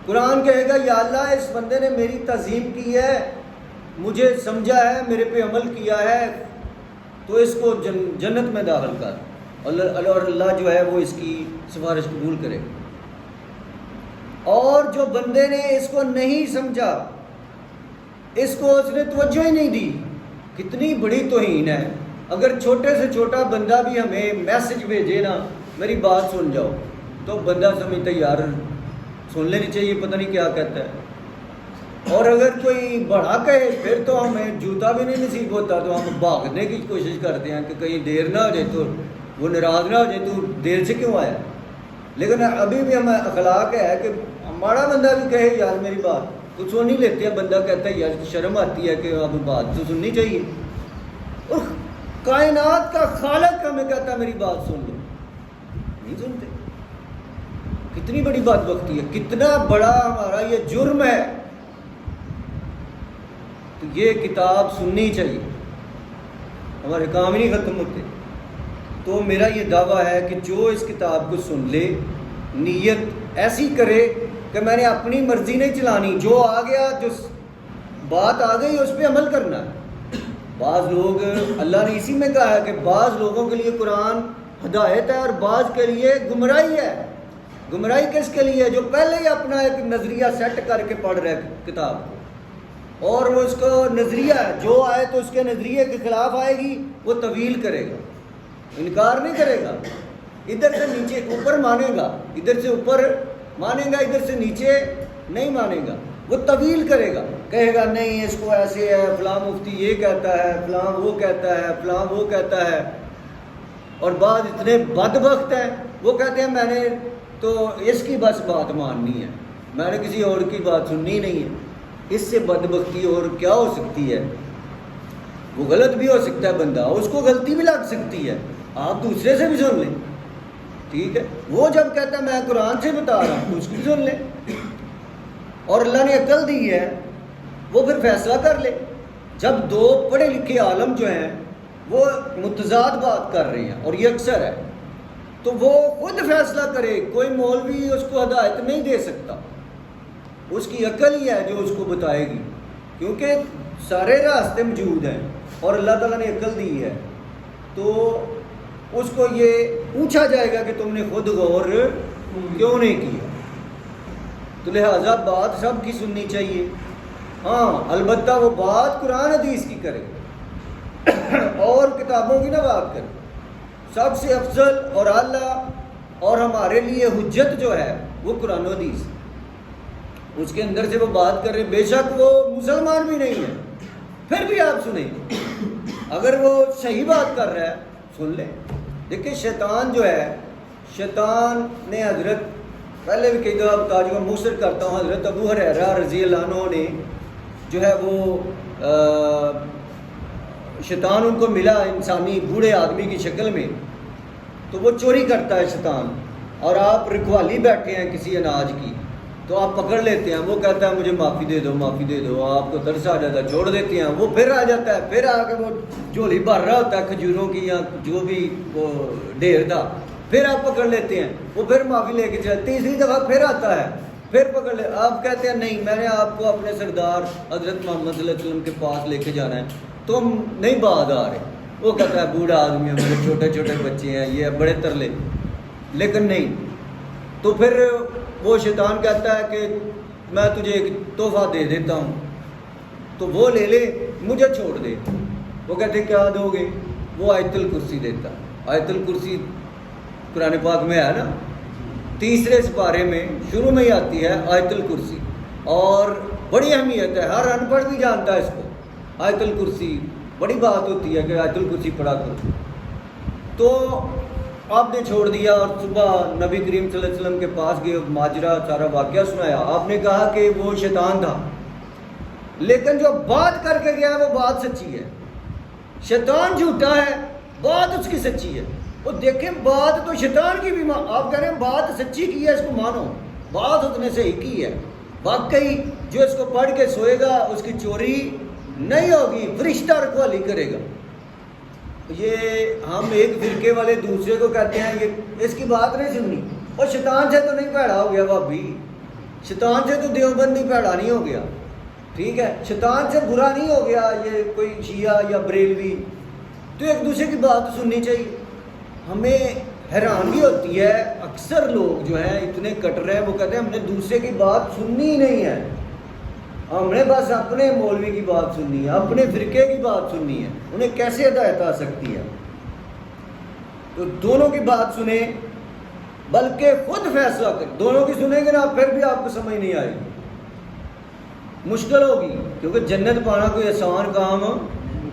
قرآن کہے گا یا اللہ اس بندے نے میری تعظیم کی ہے، مجھے سمجھا ہے، میرے پہ عمل کیا ہے، تو اس کو جنت میں داخل کر، اور اللہ جو ہے وہ اس کی سفارش قبول کرے گا۔ اور جو بندے نے اس کو نہیں سمجھا، اس کو اس نے توجہ ہی نہیں دی، کتنی بڑی توہین ہے۔ اگر چھوٹے سے چھوٹا بندہ بھی ہمیں میسج بھیجے نا، میری بات سن جاؤ، تو بندہ سمجھتا ہے یار سن لینی چاہیے، پتہ نہیں کیا کہتا ہے۔ اور اگر کوئی بڑا کہے پھر تو ہمیں جوتا بھی نہیں نصیب ہوتا، تو ہم بھاگنے کی کوشش کرتے ہیں کہ کہیں دیر نہ ہو جائے، تو وہ ناراض نہ ہو جائے تو دیر سے کیوں آیا۔ لیکن ابھی بھی ہمیں اخلاق ہے کہ ہمارا بندہ بھی کہے یار میری بات تو سن ہی لیتے ہیں، بندہ کہتا ہے یار شرم آتی ہے کہ اب بات تو سننی چاہیے، اور کائنات کا خالق ہمیں کہتا ہے میری بات سن لو، نہیں سنتے۔ کتنی بڑی بات بختی ہے، کتنا بڑا ہمارا یہ جرم ہے۔ تو یہ کتاب سننی چاہیے، ہمارے کام ہی نہیں ختم ہوتے۔ تو میرا یہ دعویٰ ہے کہ جو اس کتاب کو سن لے، نیت ایسی کرے کہ میں نے اپنی مرضی نہیں چلانی، جو آ گیا، جو بات آ گئی اس پہ عمل کرنا ہے۔ بعض لوگ، اللہ نے اسی میں کہا ہے کہ بعض لوگوں کے لیے قرآن ہدایت ہے اور بعض کے لیے گمراہی ہے۔ گمراہی کس کے لیے؟ جو پہلے ہی اپنا ایک نظریہ سیٹ کر کے پڑھ رہے کتاب کو، اور وہ اس کو نظریہ ہے، جو آئے تو اس کے نظریے کے خلاف آئے گی وہ طویل کرے گا، انکار نہیں کرے گا، ادھر سے نیچے اوپر مانے گا، ادھر سے اوپر مانے گا، ادھر سے نیچے نہیں مانے گا، وہ طویل کرے گا، کہے گا نہیں اس کو ایسے ہے، فلاں مفتی یہ کہتا ہے، فلاں وہ کہتا ہے، فلاں وہ کہتا ہے۔ اور بعض اتنے بدبخت ہیں، وہ کہتے ہیں میں نے تو اس کی بس بات ماننی ہے، میں نے کسی اور کی بات سننی نہیں ہے۔ اس سے بدبختی اور کیا ہو سکتی ہے؟ وہ غلط بھی ہو سکتا ہے بندہ، اس کو غلطی بھی لگ سکتی ہے، آپ دوسرے سے بھی سن لیں، ٹھیک ہے۔ وہ جب کہتا ہے میں قرآن سے بتا رہا ہوں تو اس کی سن لیں، اور اللہ نے عقل دی ہے، وہ پھر فیصلہ کر لے۔ جب دو پڑھے لکھے عالم جو ہیں وہ متضاد بات کر رہے ہیں، اور یہ اکثر ہے، تو وہ خود فیصلہ کرے، کوئی مولوی اس کو ہدایت نہیں دے سکتا، اس کی عقل ہی ہے جو اس کو بتائے گی، کیونکہ سارے راستے موجود ہیں اور اللہ تعالیٰ نے عقل دی ہے۔ تو اس کو یہ پوچھا جائے گا کہ تم نے خود غور کیوں نہیں کیا۔ تو لہٰذا بات سب کی سننی چاہیے، ہاں البتہ وہ بات قرآن حدیث کی کرے اور کتابوں کی نہ بات کرے۔ سب سے افضل اور اعلیٰ اور ہمارے لیے حجت جو ہے وہ قرآن و حدیث، اس کے اندر سے وہ بات کر رہے، بے شک وہ مسلمان بھی نہیں ہے، پھر بھی آپ سنیں، اگر وہ صحیح بات کر رہا ہے سن لیں۔ دیکھیں شیطان جو ہے، شیطان نے حضرت، پہلے بھی کئی دفعہ بتا چکا، مختصر کرتا ہوں، حضرت ابو ہریرہ رضی اللہ عنہ نے جو ہے وہ شیطان ان کو ملا انسانی بوڑھے آدمی کی شکل میں، تو وہ چوری کرتا ہے شیطان، اور آپ رکھوالی بیٹھے ہیں کسی اناج کی، تو آپ پکڑ لیتے ہیں، وہ کہتا ہے مجھے معافی دے دو، معافی دے دو، آپ کو ترس آ جاتا ہے، چھوڑ دیتے ہیں، وہ پھر آ جاتا ہے، پھر آ کے وہ جھولی بھر رہا ہوتا ہے کھجوروں کی یا جو بھی وہ ڈھیر تھا، پھر آپ پکڑ لیتے ہیں، وہ پھر معافی لے کے چلے، تیسری دفعہ پھر آتا ہے، پھر پکڑ لے، آپ کہتے ہیں نہیں میں نے آپ کو اپنے سردار حضرت محمد صلی اللہ علیہ وسلم کے پاس لے کے جانا ہے، تم نہیں باز آ رہے، وہ کہتا ہے بوڑھا آدمی ہے، میرے چھوٹے چھوٹے بچے ہیں، یہ بڑے ترلے، لیکن نہیں، تو پھر وہ شیطان کہتا ہے کہ میں تجھے ایک تحفہ دے دیتا ہوں، تو وہ لے لے، مجھے چھوڑ دے۔ وہ کہتے کیا دو گے؟ وہ آیت الکرسی دیتا۔ آیت الکرسی قرآن پاک میں ہے نا، تیسرے سپارے میں شروع میں ہی آتی ہے آیت الکرسی، اور بڑی اہمیت ہے، ہر ان پڑھ بھی جانتا ہے اس کو۔ آیت الکرسی بڑی بات ہوتی ہے کہ آیت الکرسی پڑھا کرو، تو آپ نے چھوڑ دیا، اور صبح نبی کریم صلی اللہ علیہ وسلم کے پاس گئے، ماجرا سارا واقعہ سنایا، آپ نے کہا کہ وہ شیطان تھا، لیکن جو بات کر کے گیا ہے وہ بات سچی ہے، شیطان جھوٹا ہے، بات اس کی سچی ہے۔ وہ دیکھیں بات تو شیطان کی بھی آپ کہہ رہے ہیں بات سچی کی ہے، اس کو مانو، بات اس نے صحیح کی ہے، واقعی جو اس کو پڑھ کے سوئے گا اس کی چوری نہیں ہوگی، فرشتہ رکھوالی کرے گا۔ یہ ہم ایک فرقے والے دوسرے کو کہتے ہیں کہ اس کی بات نہیں سننی، اور شیطان سے تو نہیں پیڑا ہو گیا بھابی، شیطان سے تو دیوبندی پیڑا نہیں ہو گیا، ٹھیک ہے، شیطان سے برا نہیں ہو گیا یہ کوئی شیعہ یا بریلوی، تو ایک دوسرے کی بات سننی چاہیے۔ ہمیں حیرانگی ہوتی ہے، اکثر لوگ جو ہیں اتنے کٹر ہیں، وہ کہتے ہیں ہم نے دوسرے کی بات سننی ہی نہیں ہے، ہم نے بس اپنے مولوی کی بات سننی ہے، اپنے فرقے کی بات سننی ہے، انہیں کیسے ہدایت آ سکتی ہے؟ تو دونوں کی بات سنیں، بلکہ خود فیصلہ کریں۔ دونوں کی سنیں گے نا، پھر بھی آپ کو سمجھ نہیں آئے گی، مشکل ہوگی، کیونکہ جنت پانا کوئی آسان کام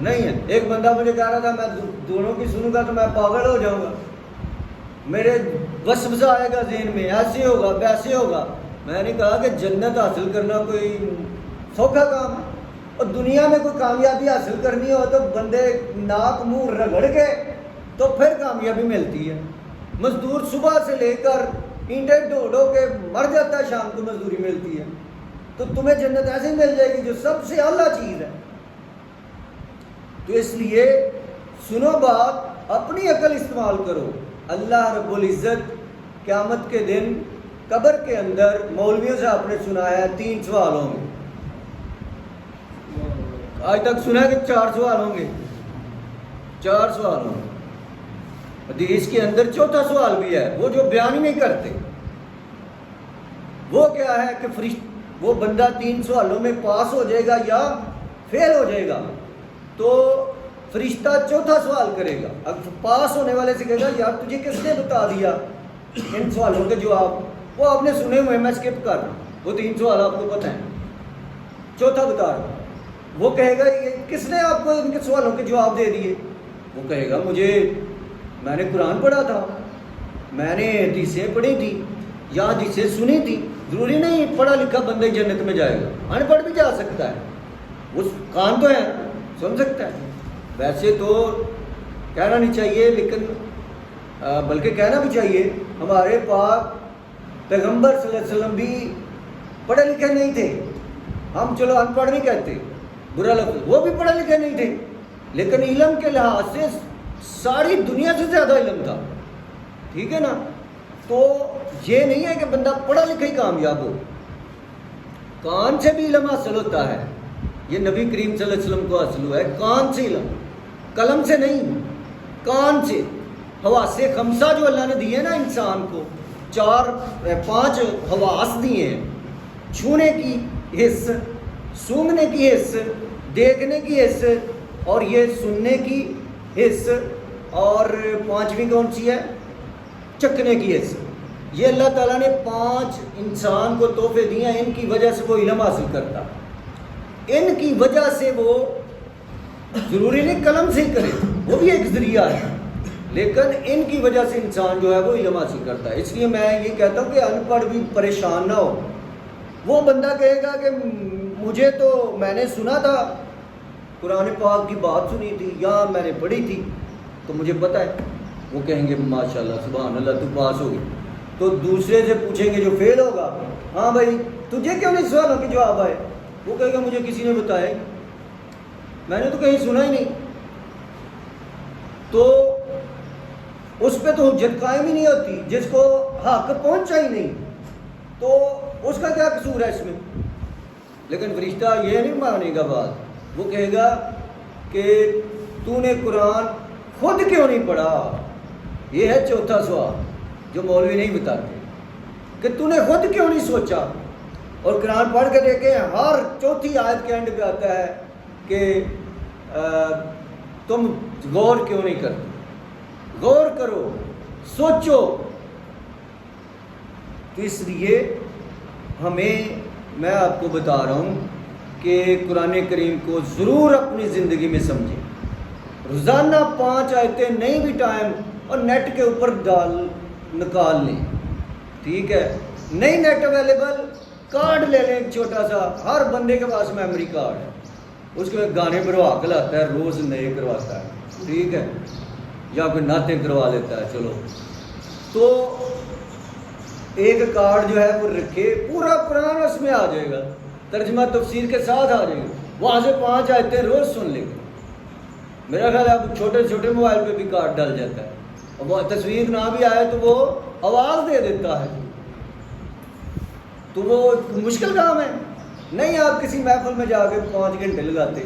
نہیں ہے۔ ایک بندہ مجھے کہہ رہا تھا میں دونوں کی سنوں گا تو میں پاگل ہو جاؤں گا، میرے وسوسہ آئے گا ذہن میں، ایسے ہوگا ویسے ہوگا۔ میں نے کہا کہ جنت حاصل کرنا کوئی سوکھا کام ہے، اور دنیا میں کوئی کامیابی حاصل کرنی ہو تو بندے ناک منہ رگڑ کے تو پھر کامیابی ملتی ہے۔ مزدور صبح سے لے کر اینٹیں ڈھو ڈھو کے مر جاتا ہے، شام کو مزدوری ملتی ہے، تو تمہیں جنت ایسے ہی مل جائے گی جو سب سے اعلیٰ چیز ہے۔ تو اس لیے سنو بات، اپنی عقل استعمال کرو۔ اللہ رب العزت قیامت کے دن قبر کے اندر مولویوں سے آپ نے سنا ہے 3 سوال ہوں گے، آج تک سنا ہے کہ 4 سوال ہوں گے، 4 سوال ہوں گے۔ حدیث کے اندر 4تھا سوال بھی ہے، وہ جو بیان ہی نہیں کرتے، وہ کیا ہے کہ وہ بندہ 3 سوالوں میں پاس ہو جائے گا یا فیل ہو جائے گا، تو فرشتہ 4تھا سوال کرے گا۔ اب پاس ہونے والے سے کہے گا یار تجھے کس نے بتا دیا ان سوالوں کے جواب؟ وہ آپ نے سنے ہوئے، میں اسکپ کر رہا ہوں، وہ 3 سوال آپ کو پتہ ہیں، 4تھا بتا رہا ہوں۔ وہ کہے گا یہ کس نے آپ کو ان کے سوالوں کے جواب دے دیے؟ وہ کہے گا میں نے قرآن پڑھا تھا، میں نے حدیثیں پڑھی تھی یا حدیثیں سنی تھی۔ ضروری نہیں پڑھا لکھا بندہ جنت میں جائے گا، ان پڑھ بھی جا سکتا ہے، اس کان تو ہے، سن سکتا ہے۔ ویسے تو کہنا نہیں چاہیے، لیکن بلکہ کہنا بھی چاہیے، ہمارے پاک پیغمبر صلی اللہ علیہ وسلم بھی پڑھے لکھے نہیں تھے۔ ہم چلو ان پڑھ نہیں کہتے، برا لفظ، وہ بھی پڑھے لکھے نہیں تھے، لیکن علم کے لحاظ سے ساری دنیا سے زیادہ علم تھا، ٹھیک ہے نا؟ تو یہ نہیں ہے کہ بندہ پڑھا لکھا ہی کامیاب ہو، کان سے بھی علم حاصل ہوتا ہے۔ یہ نبی کریم صلی اللہ علیہ وسلم کو حاصل ہوا ہے کان سے علم، قلم سے نہیں، کان سے۔ حواس خمسہ جو اللہ نے دیے نا انسان کو، 5 حواس دیے ہیں، چھونے کی حس، سونگھنے کی حس، دیکھنے کی حس، اور یہ سننے کی حس، اور 5ویں کون سی ہے؟ چکھنے کی حس۔ یہ اللہ تعالیٰ نے 5 انسان کو تحفے دیے ہیں، ان کی وجہ سے وہ علم حاصل کرتا، ان کی وجہ سے وہ ضروری نہیں قلم سے ہی کرے، وہ بھی ایک ذریعہ ہے، لیکن ان کی وجہ سے انسان جو ہے وہ علم حاصل کرتا ہے۔ اس لیے میں یہ کہتا ہوں کہ ان پڑھ بھی پریشان نہ ہو۔ وہ بندہ کہے گا کہ مجھے تو میں نے سنا تھا، قرآن پاک کی بات سنی تھی یا میں نے پڑھی تھی تو مجھے پتہ ہے، وہ کہیں گے ماشاءاللہ سبحان اللہ تو پاس ہو گئی۔ تو دوسرے سے پوچھیں گے جو فیل ہوگا، ہاں بھائی تجھے کیوں نہیں سوالوں کے جواب آئے؟ وہ کہے گا مجھے کسی نے بتایا، میں نے تو کہیں سنا ہی نہیں۔ تو اس پہ تو حجت قائم ہی نہیں ہوتی، جس کو حق پہنچا ہی نہیں تو اس کا کیا قصور ہے اس میں؟ لیکن فرشتہ یہ نہیں مانے گا بات، وہ کہے گا کہ تو نے قرآن خود کیوں نہیں پڑھا؟ یہ ہے 4تھا سوال جو مولوی نہیں بتاتے، کہ تو نے خود کیوں نہیں سوچا؟ اور قرآن پڑھ کے دیکھیں، ہر 4تھی آیت کے اینڈ پہ آتا ہے کہ تم غور کیوں نہیں کرتے؟ غور کرو، سوچو۔ تو اس لیے میں آپ کو بتا رہا ہوں کہ قرآن کریم کو ضرور اپنی زندگی میں سمجھیں۔ روزانہ 5 آیتیں، نہیں بھی ٹائم، اور نیٹ کے اوپر نکال لیں، ٹھیک ہے؟ نہیں نیٹ اویلیبل، کارڈ لے لیں چھوٹا سا، ہر بندے کے پاس میموری کارڈ ہے، اس کے گانے بھروا کے لاتا ہے، روز نئے کرواتا ہے، ٹھیک ہے؟ یا کوئی نعتیں کروا لیتا ہے، چلو تو ایک کارڈ جو ہے وہ رکھے، پورا قرآن اس میں آ جائے گا، ترجمہ تفسیر کے ساتھ آ جائے گا، وہاں سے 5 آیتیں روز سن لے گا۔ میرا خیال ہے اب چھوٹے چھوٹے موبائل پہ بھی کارڈ ڈل جاتا ہے، اور وہ تصویر نہ بھی آئے تو وہ آواز دے دیتا ہے۔ تو وہ مشکل کام ہے نہیں. آپ کسی محفل میں جا کے 5 گھنٹے لگاتے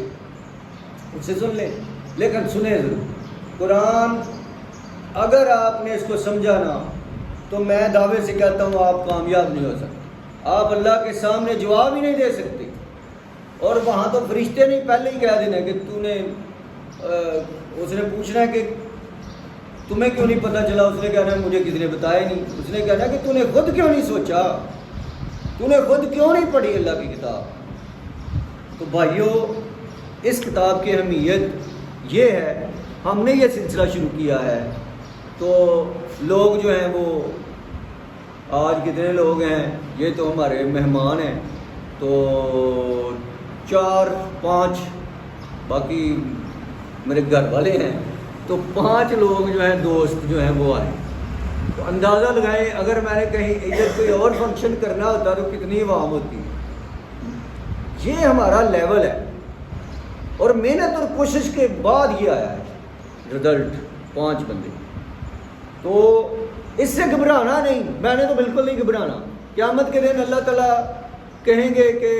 اس سے سن لیں, لیکن سنیں ضرور. قرآن اگر آپ نے اس کو سمجھا نا تو میں دعوے سے کہتا ہوں آپ کامیاب نہیں ہو سکتے. آپ اللہ کے سامنے جواب ہی نہیں دے سکتے. اور وہاں تو فرشتے نہیں پہلے ہی کہہ دینا کہ تو نے اس نے پوچھنا ہے کہ تمہیں کیوں نہیں پتہ چلا. اس نے کہنا ہے مجھے کسی نے بتایا نہیں. اس نے کہنا ہے کہ تو نے خود کیوں نہیں سوچا, تو نے خود کیوں نہیں پڑھی اللہ کی کتاب. تو بھائیو اس کتاب کی اہمیت یہ ہے, ہم نے یہ سلسلہ شروع کیا ہے تو لوگ جو ہیں وہ آج کتنے لوگ ہیں, یہ تو ہمارے مہمان ہیں تو 4-5 باقی میرے گھر والے ہیں تو 5 لوگ جو ہیں دوست جو ہیں وہ آئے. تو اندازہ لگائیں اگر میں نے کہیں ادھر کوئی اور فنکشن کرنا ہوتا تو کتنی عوام ہوتی. یہ ہمارا لیول ہے اور محنت اور کوشش کے بعد یہ آیا ہے رزلٹ 5 بندے. تو اس سے گھبرانا نہیں, میں نے تو بالکل نہیں گھبرانا. قیامت کے دن اللہ تعالیٰ کہیں گے کہ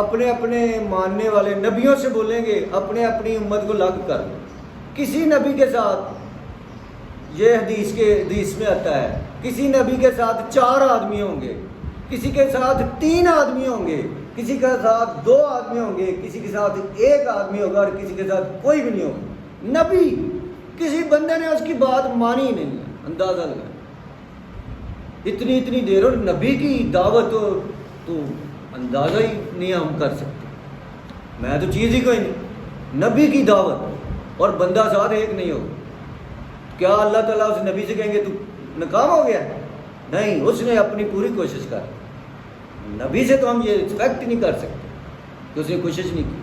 اپنے اپنے ماننے والے نبیوں سے بولیں گے اپنے اپنی امت کو لگ کر. کسی نبی کے ساتھ یہ حدیث میں آتا ہے کسی نبی کے ساتھ 4 آدمی ہوں گے, کسی کے ساتھ 3 آدمی ہوں گے, کسی کے ساتھ 2 آدمی ہوں گے, کسی کے ساتھ 1 آدمی ہوگا اور کسی کے ساتھ کوئی بھی نہیں ہوگا. نبی کسی بندے نے اس کی بات مانی نہیں ہے. اندازہ لگا اتنی دیر, اور نبی کی دعوت تو اندازہ ہی نہیں ہم کر سکتے. میں تو چیز ہی کوئی نہیں. نبی کی دعوت اور بندہ ساتھ ایک نہیں ہوگا. کیا اللہ تعالیٰ اس نبی سے کہیں گے تو ناکام ہو گیا؟ نہیں, اس نے اپنی پوری کوشش کر. نبی سے تو ہم یہ ایکسپیکٹ نہیں کر سکتے کہ اس نے کوشش نہیں کی.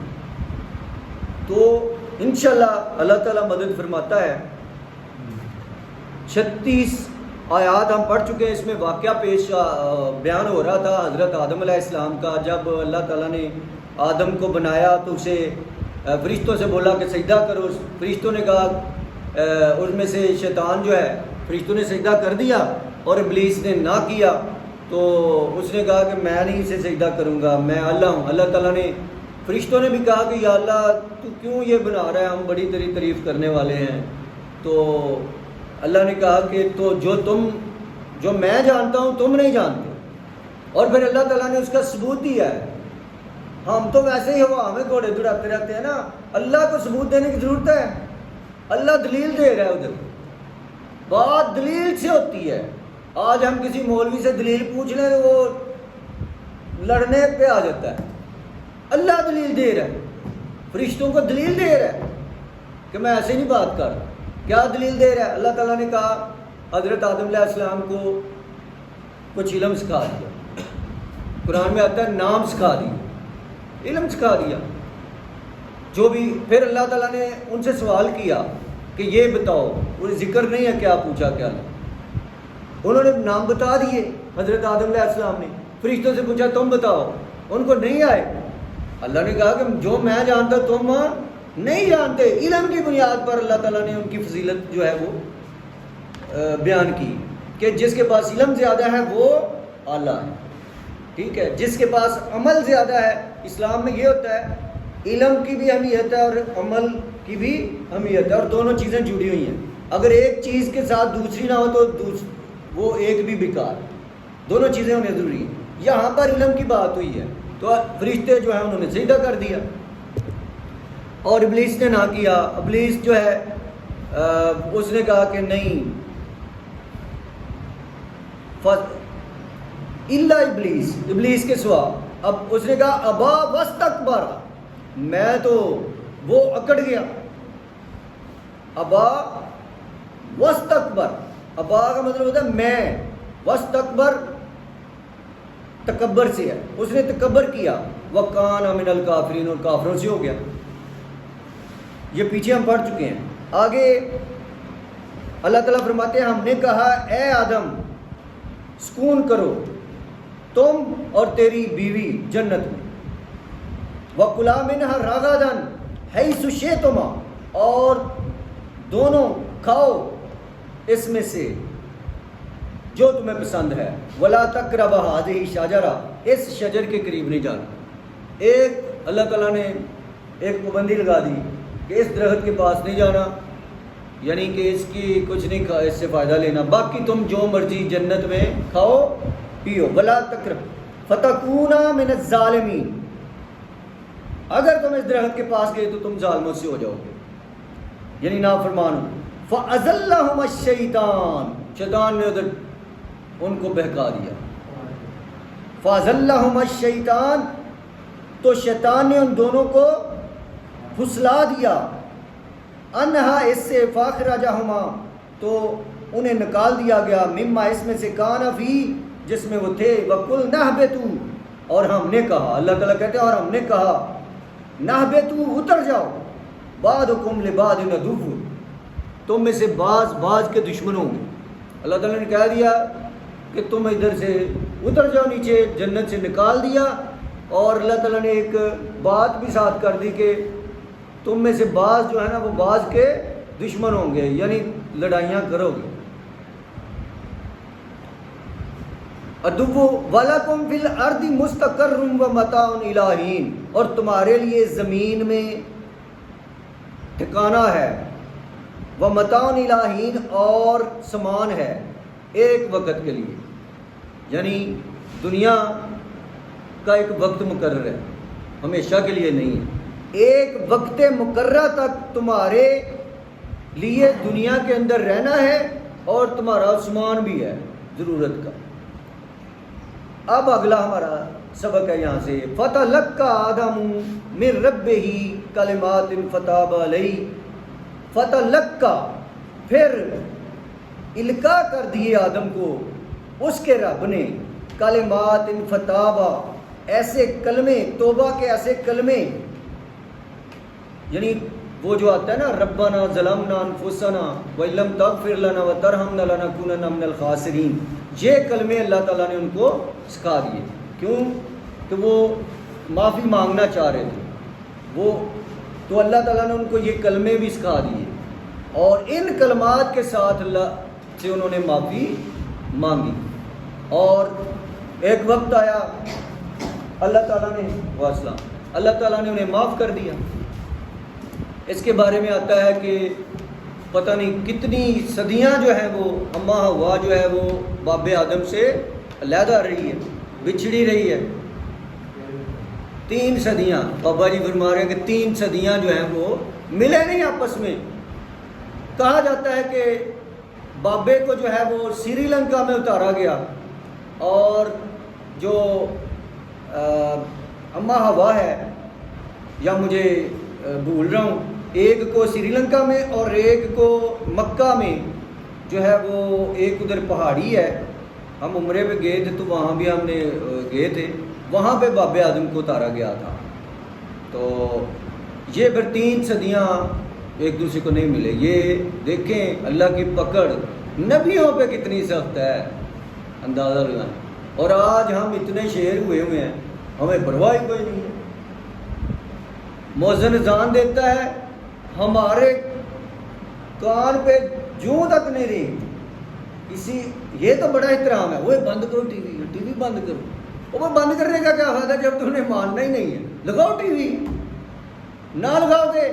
تو انشاءاللہ اللہ تعالیٰ مدد فرماتا ہے. 36 آیات ہم پڑھ چکے ہیں. اس میں واقعہ بیان ہو رہا تھا حضرت آدم علیہ السلام کا. جب اللہ تعالیٰ نے آدم کو بنایا تو اسے فرشتوں سے بولا کہ سجدہ کرو. فرشتوں نے کہا, اس میں سے شیطان جو ہے فرشتوں نے سجدہ کر دیا اور ابلیس نے نہ کیا. تو اس نے کہا کہ میں نہیں اسے سجدہ کروں گا, میں اللہ ہوں. اللہ تعالیٰ نے فرشتوں نے بھی کہا کہ یا اللہ تو کیوں یہ بنا رہا ہے, ہم بڑی تیری تعریف کرنے والے ہیں. تو اللہ نے کہا کہ تو جو میں جانتا ہوں تم نہیں جانتے. اور پھر اللہ تعالیٰ نے اس کا ثبوت دیا ہے. ہم تو ویسے ہی ہوا ہمیں گھوڑے دوڑاتے رہتے ہیں نا, اللہ کو ثبوت دینے کی ضرورت ہے. اللہ دلیل دے رہا ہے, ادھر بات دلیل سے ہوتی ہے. آج ہم کسی مولوی سے دلیل پوچھ لیں تو وہ لڑنے پہ آ جاتا ہے. اللہ دلیل دے رہا ہے, فرشتوں کو دلیل دے رہا ہے کہ میں ایسے نہیں بات کر. کیا دلیل دے رہا ہے؟ اللہ تعالیٰ نے کہا حضرت آدم علیہ السلام کو کچھ علم سکھا دیا. قرآن میں آتا ہے نام سکھا دیا, علم سکھا دیا جو بھی. پھر اللہ تعالیٰ نے ان سے سوال کیا کہ یہ بتاؤ, انہیں ذکر نہیں ہے کیا پوچھا کیا نہیں. انہوں نے نام بتا دیے حضرت آدم علیہ السلام نے. فرشتوں سے پوچھا تم بتاؤ, ان کو نہیں آئے. اللہ نے کہا کہ جو میں جانتا تم نہیں جانتے. علم کی بنیاد پر اللہ تعالیٰ نے ان کی فضیلت جو ہے وہ بیان کی کہ جس کے پاس علم زیادہ ہے وہ اعلیٰ ہے. ٹھیک ہے, جس کے پاس عمل زیادہ ہے. اسلام میں یہ ہوتا ہے علم کی بھی اہمیت ہے اور عمل کی بھی اہمیت ہے, اور دونوں چیزیں جڑی ہوئی ہیں. اگر ایک چیز کے ساتھ دوسری نہ ہو تو وہ ایک بھی بیکار. دونوں چیزیں ہونے ضروری ہیں. یہاں پر علم کی بات ہوئی ہے تو فرشتے جو ہیں انہوں نے سجدہ کر دیا اور ابلیس نے نہ کیا. ابلیس جو ہے اس نے کہا کہ نہیں, الا ابلیس کے سوا. اب اس نے کہا ابا واستکبر, میں تو وہ اکڑ گیا. ابا واستکبر, ابا کا مطلب ہوتا ہے میں, واستکبر تکبر سے ہے, اس نے تکبر کیا. وکان من الکافرین, اور کافروں سے ہو گیا. یہ پیچھے ہم پڑھ چکے ہیں. آگے اللہ تعالیٰ فرماتے ہیں ہم نے کہا اے آدم سکون کرو تم اور تیری بیوی جنت میں. وَكُلَا مِنْهَا رَغَدًا حَيْثُ شِئْتُمَا, اور دونوں کھاؤ اس میں سے جو تمہیں پسند ہے. ولا تقربوا هذه الشجرہ، اس شجر کے قریب نہیں جانا. ایک اللہ تعالیٰ نے ایک پابندی لگا دی کہ اس درخت کے پاس نہیں جانا، یعنی کہ اس کی کچھ نہیں کھا، اس سے فائدہ لینا، باقی تم جو مرضی جنت میں کھاؤ پیو. ولا تقرب فتکونا من الظالمین، اگر تم اس درخت کے پاس گئے تو تم ظالموں سے ہو جاؤ گے، یعنی نافرمان. فَأَزَلَّهُمَ الشَّيْطَانُ، شیطان نے ادھر ان کو بہکا دیا. فَأَزَلَّهُمَ الشَّيْطَانُ، تو شیطان نے ان دونوں کو پھسلا دیا. انہا، اس سے. فَأَخْرَجَهُمَا، تو انہیں نکال دیا گیا. مما، اس میں سے. کان فی، جس میں وہ تھے. وَقُلْنَا اهْبِطُوا، اور ہم نے کہا، اللہ تعالیٰ کہتے ہیں اور ہم نے کہا، نَهْبِطُوا، اتر جاؤ. بَعْضُكُمْ لِبَعْضٍ عَدُوٌّ، تم میں سے بعض کے دشمن ہوں گے. اللہ تعالیٰ نے کہہ دیا کہ تم ادھر سے اتر جاؤ نیچے، جنت سے نکال دیا. اور اللہ تعالیٰ نے ایک بات بھی ساتھ کر دی کہ تم میں سے بعض جو ہے نا وہ بعض کے دشمن ہوں گے، یعنی لڑائیاں کرو گے. عدو وَلَكُمْ فِي الْأَرْضِ مُسْتَقَرٌّ وَمَتَاعٌ إِلَىٰ حِينٍ، اور تمہارے لیے زمین میں ٹھکانہ ہے. وَمَتَاعٌ إِلَىٰ حِينٍ، اور سامان ہے ایک وقت کے لیے، یعنی دنیا کا ایک وقت مقرر ہے، ہمیشہ کے لیے نہیں ہے. ایک وقت مقررہ تک تمہارے لیے دنیا کے اندر رہنا ہے، اور تمہارا سامان بھی ہے ضرورت کا. اب اگلا ہمارا سبق ہے یہاں سے. فَتَلَقَّىٰ آدَمُ مِن رَبِّهِ كَلِمَاتٍ فَتَابَ عَلَيْهِ. فَتَلَقَّىٰ، پھر القاء کر دیے آدم کو اس کے رب نے. کلمات فتابہ، ایسے کلمے، توبہ کے ایسے کلمے، یعنی وہ جو آتا ہے نا، ربنا ظلمنا انفسنا وَإِن لَّمْ تَغْفِرْ لَنَا وَتَرْحَمْنَا لَنَكُونَنَّ مِنَ الْخَاسِرِينَ. یہ کلمے اللہ تعالیٰ نے ان کو سکھا دیے. کیوں؟ کہ وہ معافی مانگنا چاہ رہے تھے وہ، تو اللہ تعالیٰ نے ان کو یہ کلمے بھی سکھا دیے، اور ان کلمات کے ساتھ اللہ سے انہوں نے معافی مانگی. اور ایک وقت آیا اللہ تعالیٰ نے اللہ تعالیٰ نے انہیں معاف کر دیا. اس کے بارے میں آتا ہے کہ پتہ نہیں کتنی صدیاں جو ہیں وہ اماں حوا جو ہے وہ باب آدم سے علیحدہ رہی ہے، بچھڑی رہی ہے. 3 صدیاں بابا جی فرما رہے ہیں کہ 3 صدیاں جو ہیں وہ ملے نہیں آپس میں. کہا جاتا ہے کہ بابے کو جو ہے وہ سری لنکا میں اتارا گیا، اور جو اماں حوا ہے، یا مجھے بھول رہا ہوں، ایک کو سری لنکا میں اور ایک کو مکہ میں جو ہے وہ، ایک ادھر پہاڑی ہے، ہم عمرے پہ گئے تھے تو وہاں بھی ہم نے گئے تھے، وہاں پہ باب آدم کو اتارا گیا تھا. تو یہ پھر 3 صدیاں ایک دوسرے کو نہیں ملے. یہ دیکھیں اللہ کی پکڑ نبیوں پہ کتنی سخت ہے، اندازہ لگائیں. اور آج ہم اتنے شیر ہوئے ہیں، ہمیں پرواہ کوئی نہیں ہے. مؤذن اذان دیتا ہے، ہمارے کان پہ جوں تک نہیں رہی کسی. یہ تو بڑا احترام ہے، وہ بند کرو ٹی وی بند کرو. وہ بند کرنے کا کیا فائدہ جب تم نے ماننا ہی نہیں ہے؟ لگاؤ ٹی وی، نہ لگاؤ گے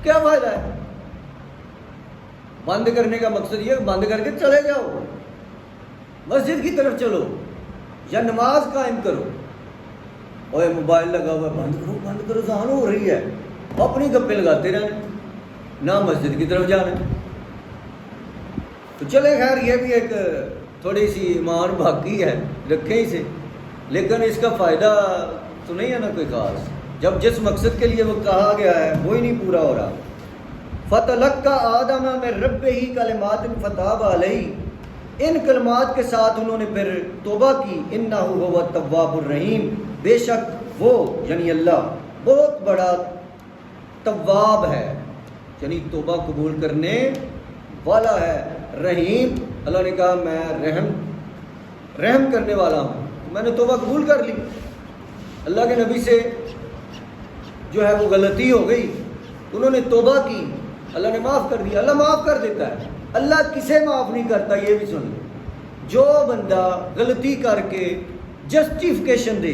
کیا فائدہ ہے؟ بند کرنے کا مقصد یہ بند کر کے چلے جاؤ، مسجد کی طرف چلو یا نماز قائم کرو. اور موبائل لگا ہوا ہے، بند کرو اذان ہو رہی ہے، اپنی گپے لگاتے رہنے، نہ مسجد کی طرف جانا. تو چلے خیر، یہ بھی ایک تھوڑی سی ایمان باقی ہے، رکھیں اسے، لیکن اس کا فائدہ تو نہیں ہے نا کوئی خاص، جب جس مقصد کے لیے وہ کہا گیا ہے وہی نہیں پورا ہو رہا. فَتَلَقَّىٰ آدَمَ مِن رَبِّهِ كَلِمَاتٍ فَتَابَ عَلَيْهِ، ان کلمات کے ساتھ انہوں نے پھر توبہ کی. اِنَّهُ هُوَ التَّوَّابُ الرَّحِيمُ، بے شک وہ یعنی اللہ بہت بڑا تواب ہے، یعنی توبہ قبول کرنے والا ہے. رحیم، اللہ نے کہا میں رحم کرنے والا ہوں. میں نے توبہ قبول کر لی. اللہ کے نبی سے جو ہے وہ غلطی ہو گئی، انہوں نے توبہ کی، اللہ نے معاف کر دیا. اللہ معاف کر دیتا ہے، اللہ کسے معاف نہیں کرتا، یہ بھی سن لو. جو بندہ غلطی کر کے جسٹیفیکیشن دے،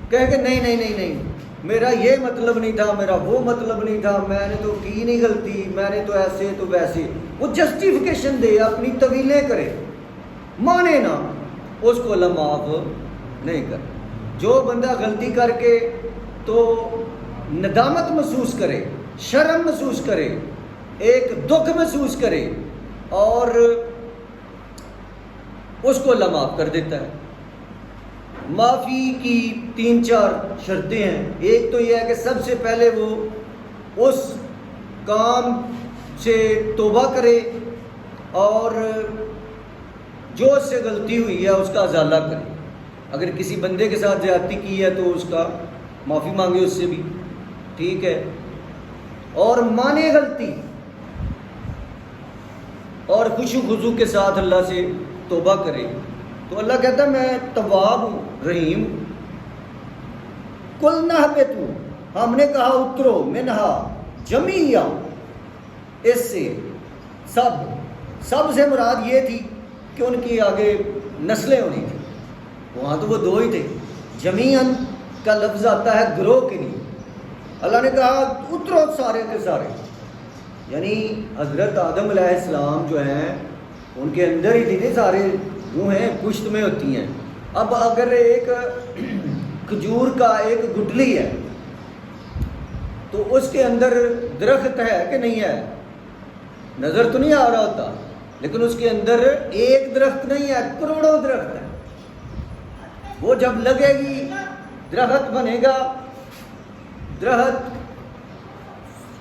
کہے کہ نہیں نہیں نہیں نہیں میرا یہ مطلب نہیں تھا، میرا وہ مطلب نہیں تھا، میں نے تو کی نہیں غلطی، میں نے تو ایسے تو ویسے، وہ جسٹیفیکیشن دے، اپنی طویلیں کرے، مانے نہ، اس کو اللہ معاف نہیں کر۔ جو بندہ غلطی کر کے تو ندامت محسوس کرے، شرم محسوس کرے، ایک دکھ محسوس کرے، اور اس کو اللہ معاف کر دیتا ہے۔ معافی کی 3-4 شرطیں ہیں۔ ایک تو یہ ہے کہ سب سے پہلے وہ اس کام سے توبہ کرے اور جو اس سے غلطی ہوئی ہے اس کا ازالہ کرے۔ اگر کسی بندے کے ساتھ زیادتی کی ہے تو اس کا معافی مانگے اس سے بھی، ٹھیک ہے، اور مانے غلطی اور خوشو خضوع کے ساتھ اللہ سے توبہ کرے، تو اللہ کہتا ہے میں تواب ہوں، رحیم ہوں۔ قُلْنَا اهْبِطُوا، ہم نے کہا اترو، منہا جمیعا، اس سے سب سے مراد یہ تھی کہ ان کی آگے نسلیں ہونی تھی، وہاں تو وہ 2 ہی تھے۔ جمیعاً کا لفظ آتا ہے گروہ کے لیے، اللہ نے کہا اترو سارے کے سارے، یعنی حضرت آدم علیہ السلام جو ہیں ان کے اندر ہی تھے سارے روحیں پشت میں ہوتی ہیں۔ اب اگر ایک کھجور کا ایک گٹلی ہے تو اس کے اندر درخت ہے کہ نہیں ہے؟ نظر تو نہیں آ رہا ہوتا، لیکن اس کے اندر ایک درخت نہیں ہے، کروڑوں درخت ہے۔ وہ جب لگے گی درخت بنے گا، درخت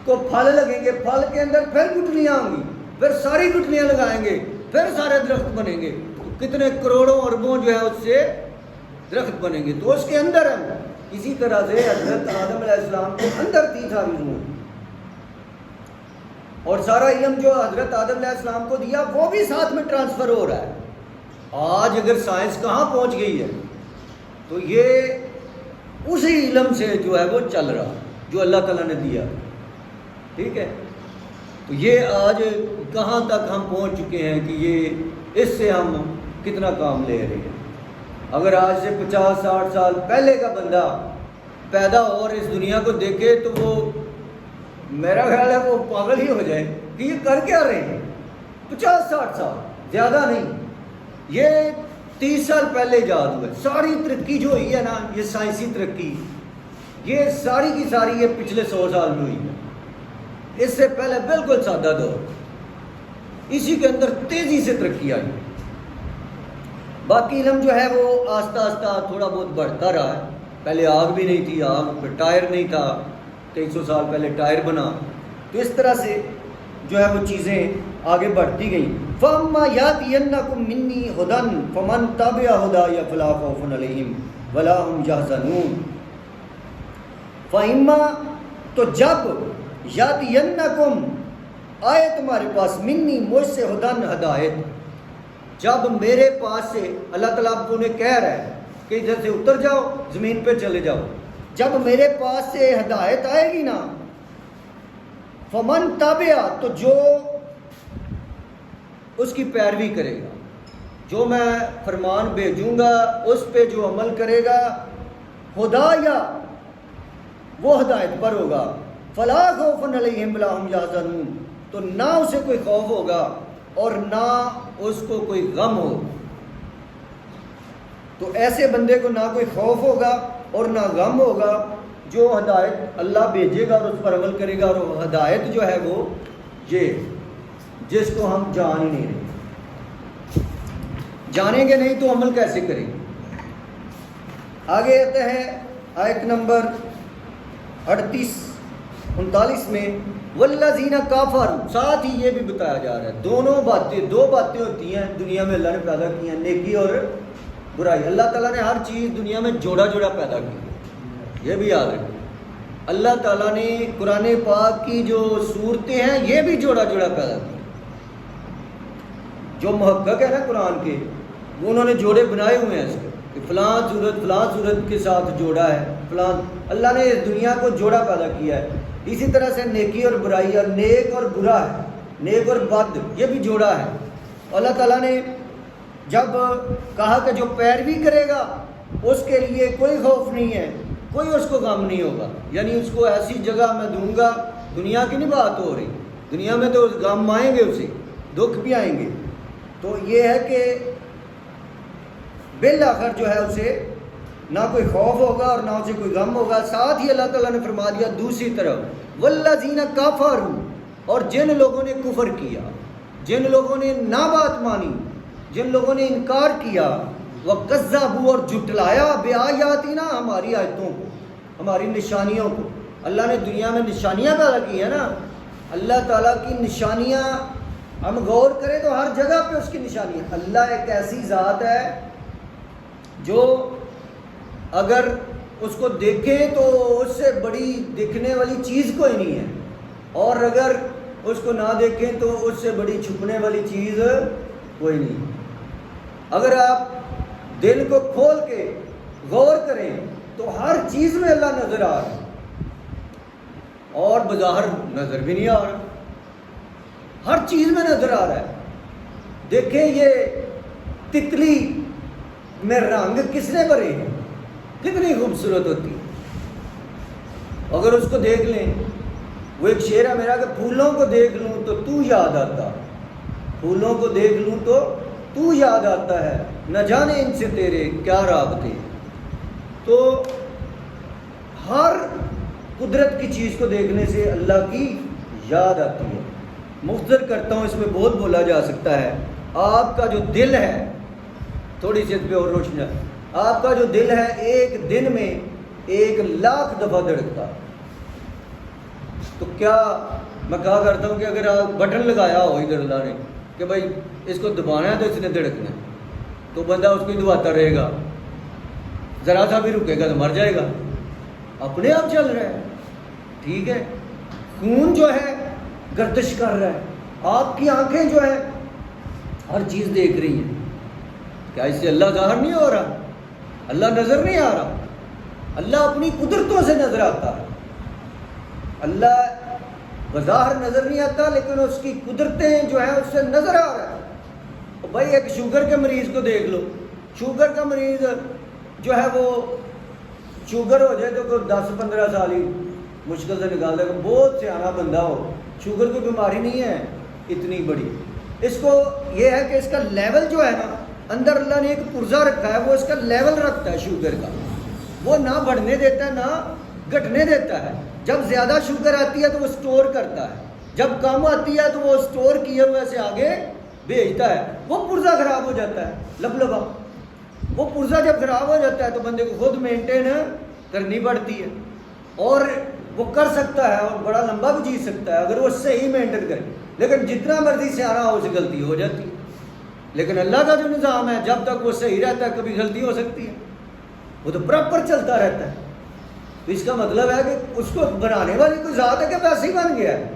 کو پھل لگیں گے، پھل کے اندر پھر گٹلیاں ہوں گی، پھر ساری گٹلیاں لگائیں گے، پھر سارے درخت بنیں گے، کتنے کروڑوں اربوں جو ہے اس سے درخت بنیں گے، تو اس کے اندر ہے۔ اسی طرح سے حضرت آدم علیہ السلام کے اندر تھی ساری روح، اور سارا علم جو حضرت آدم علیہ السلام کو دیا وہ بھی ساتھ میں ٹرانسفر ہو رہا ہے۔ آج اگر سائنس کہاں پہنچ گئی ہے تو یہ اسی علم سے جو ہے وہ چل رہا جو اللہ تعالیٰ نے دیا، ٹھیک ہے۔ تو یہ آج کہاں تک ہم پہنچ چکے ہیں کہ یہ اس سے ہم کتنا کام لے رہے ہیں۔ اگر آج سے 50-60 سال پہلے کا بندہ پیدا ہو اور اس دنیا کو دیکھے تو وہ میرا خیال ہے وہ پاگل ہی ہو جائے کہ یہ کر کیا رہے ہیں۔ 50-60 سال زیادہ نہیں، یہ 30 سال پہلے ایجاد ہوئے۔ ساری ترقی جو ہوئی ہے نا، یہ سائنسی ترقی، یہ ساری کی ساری یہ پچھلے 100 سال میں ہوئی ہے۔ اس سے پہلے بالکل سادہ دور، اسی کے اندر تیزی سے ترقی آئی۔ باقی علم جو ہے وہ آہستہ آہستہ تھوڑا بہت بڑھتا رہا ہے۔ پہلے آگ بھی نہیں تھی، آگ پہ ٹائر نہیں تھا، 2300 سال پہلے ٹائر بنا، تو اس طرح سے جو ہے وہ چیزیں آگے بڑھتی گئیں۔ فَأَمَّا يَأْتِيَنَّكُم مِّنِّي هُدًى فَمَن تَبِعَ هُدَايَ فَلَا خَوْفٌ عَلَيْهِمْ وَلَا هُمْ يَحْزَنُونَ۔ فَإِمَّا، تو جب يَأْتِيَنَّكُم آئے تمہارے پاس، منی مجھ سے، ہدن ہدایت، جب میرے پاس سے، اللہ تعالیٰ آپ کو انہیں کہہ رہا ہے کہ ادھر سے اتر جاؤ، زمین پہ چلے جاؤ، جب میرے پاس سے ہدایت آئے گی نا، فمن تابعہ، تو جو اس کی پیروی کرے گا، جو میں فرمان بھیجوں گا اس پہ جو عمل کرے گا، ہدایہ، وہ ہدایت پر ہوگا، فلا خوف علیہم ولا ہم یحزنون، تو نہ اسے کوئی خوف ہوگا اور نہ اس کو کوئی غم ہو۔ تو ایسے بندے کو نہ کوئی خوف ہوگا اور نہ غم ہوگا جو ہدایت اللہ بھیجے گا اور اس پر عمل کرے گا۔ اور وہ ہدایت جو ہے وہ یہ جس کو ہم جان ہی نہیں رہے، جانیں گے نہیں تو عمل کیسے کریں گے۔ آگے آتے ہیں آیت نمبر 38-39 میں، والذین کفروا، ساتھ ہی یہ بھی بتایا جا رہا ہے دو باتیں ہوتی ہیں دنیا میں اللہ نے پیدا کی ہیں، نیکی اور برائی۔ اللہ تعالیٰ نے ہر چیز دنیا میں جوڑا جوڑا پیدا کی، یہ بھی یاد رکھیں۔ اللہ تعالیٰ نے قرآن پاک کی جو صورتیں ہیں یہ بھی جوڑا جوڑا پیدا کی۔ جو محقق ہے نا قرآن کے، وہ انہوں نے جوڑے بنائے ہوئے ہیں اس کے، کہ فلاں صورت کے ساتھ جوڑا ہے، فلاں، اللہ نے اس دنیا کو جوڑا پیدا کیا ہے۔ اسی طرح سے نیکی اور برائی، اور نیک اور برا ہے، نیک اور بد، یہ بھی جوڑا ہے۔ اللہ تعالیٰ نے جب کہا کہ جو پیروی کرے گا اس کے لیے کوئی خوف نہیں ہے، کوئی اس کو غم نہیں ہوگا، یعنی اس کو ایسی جگہ میں دوں گا، دنیا کی نہیں بات ہو رہی، دنیا میں تو غم آئیں گے، اسے دکھ بھی آئیں گے، تو یہ ہے کہ بالآخر جو ہے اسے نہ کوئی خوف ہوگا اور نہ اسے کوئی غم ہوگا۔ ساتھ ہی اللہ تعالیٰ نے فرما دیا دوسری طرف والذین کفروا، اور جن لوگوں نے کفر کیا، جن لوگوں نے نہ بات مانی، جن لوگوں نے انکار کیا، وَكَذَّبُوا، اور جھٹلایا بِآیاتِنَا، ہماری آیتوں کو، ہماری نشانیوں کو۔ اللہ نے دنیا میں نشانیاں پیدا کی ہیں نا، اللہ تعالیٰ کی نشانیاں ہم غور کریں تو ہر جگہ پہ اس کی نشانیاں۔ اللہ ایک ایسی ذات ہے جو اگر اس کو دیکھیں تو اس سے بڑی دیکھنے والی چیز کوئی نہیں ہے، اور اگر اس کو نہ دیکھیں تو اس سے بڑی چھپنے والی چیز کوئی نہیں۔ اگر آپ دل کو کھول کے غور کریں تو ہر چیز میں اللہ نظر آ رہا ہے، اور بظاہر نظر بھی نہیں آ رہا، ہر چیز میں نظر آ رہا ہے۔ دیکھیں یہ تتلی میں رنگ کس نے بھرے ہیں، کتنی خوبصورت ہوتی ہے، اگر اس کو دیکھ لیں۔ وہ ایک شعر ہے میرا کہ پھولوں کو دیکھ لوں تو تو یاد آتا، پھولوں کو دیکھ لوں تو تو یاد آتا ہے، نہ جانے ان سے تیرے کیا رابطے۔ تو ہر قدرت کی چیز کو دیکھنے سے اللہ کی یاد آتی ہے۔ مختصر کرتا ہوں، اس میں بہت بولا جا سکتا ہے۔ آپ کا جو دل ہے، تھوڑی سی اس پہ اور روشنی، آپ کا جو دل ہے ایک دن میں 1,00,000 دفعہ دھڑکتا، تو کیا میں کہا کرتا ہوں کہ اگر آپ بٹن لگایا ہو ادھر اللہ نے کہ بھائی اس کو دبانا ہے تو اس نے دھڑکنا ہے، تو بندہ اس کو ہی دباتا رہے گا، ذرا سا بھی رکے گا تو مر جائے گا، اپنے آپ چل رہا ہے۔ ٹھیک ہے، خون جو ہے گردش کر رہا ہے، آپ کی آنکھیں جو ہے ہر چیز دیکھ رہی ہیں، کیا اس سے اللہ ظاہر نہیں ہو رہا؟ اللہ نظر نہیں آ رہا؟ اللہ اپنی قدرتوں سے نظر آتا ہے، اللہ بظاہر نظر نہیں آتا لیکن اس کی قدرتیں جو ہیں اس سے نظر آ رہا ہے۔ بھائی ایک شوگر کے مریض کو دیکھ لو، شوگر کا مریض جو ہے وہ شوگر ہو جائے تو کوئی 10-15 سال ہی مشکل سے نکال دے گا، بہت سیانا بندہ ہو، شوگر کی بیماری نہیں ہے اتنی بڑی، اس کو یہ ہے کہ اس کا لیول جو ہے نا، اندر اللہ نے ایک پرزہ رکھا ہے، وہ اس کا لیول رکھتا ہے شوگر کا، وہ نہ بڑھنے دیتا ہے نہ گھٹنے دیتا ہے۔ جب زیادہ شوگر آتی ہے تو وہ سٹور کرتا ہے، جب کم آتی ہے تو وہ سٹور کیے ہوئے سے آگے بھیجتا ہے، وہ پرزہ خراب ہو جاتا ہے، لبلبا، وہ پرزہ جب خراب ہو جاتا ہے تو بندے کو خود مینٹین کرنی پڑتی ہے، اور وہ کر سکتا ہے اور بڑا لمبا بھی جی سکتا ہے اگر وہ صحیح مینٹین کرے، لیکن جتنا مرضی سیانا ہو اسے غلطی ہو جاتی ہے۔ لیکن اللہ کا جو نظام ہے جب تک وہ صحیح رہتا ہے کبھی غلطی ہو سکتی ہے، وہ تو پراپر چلتا رہتا ہے۔ تو اس کا مطلب ہے کہ اس کو بنانے والی کوئی ذات ہے کہ ویسے ہی بن گیا ہے،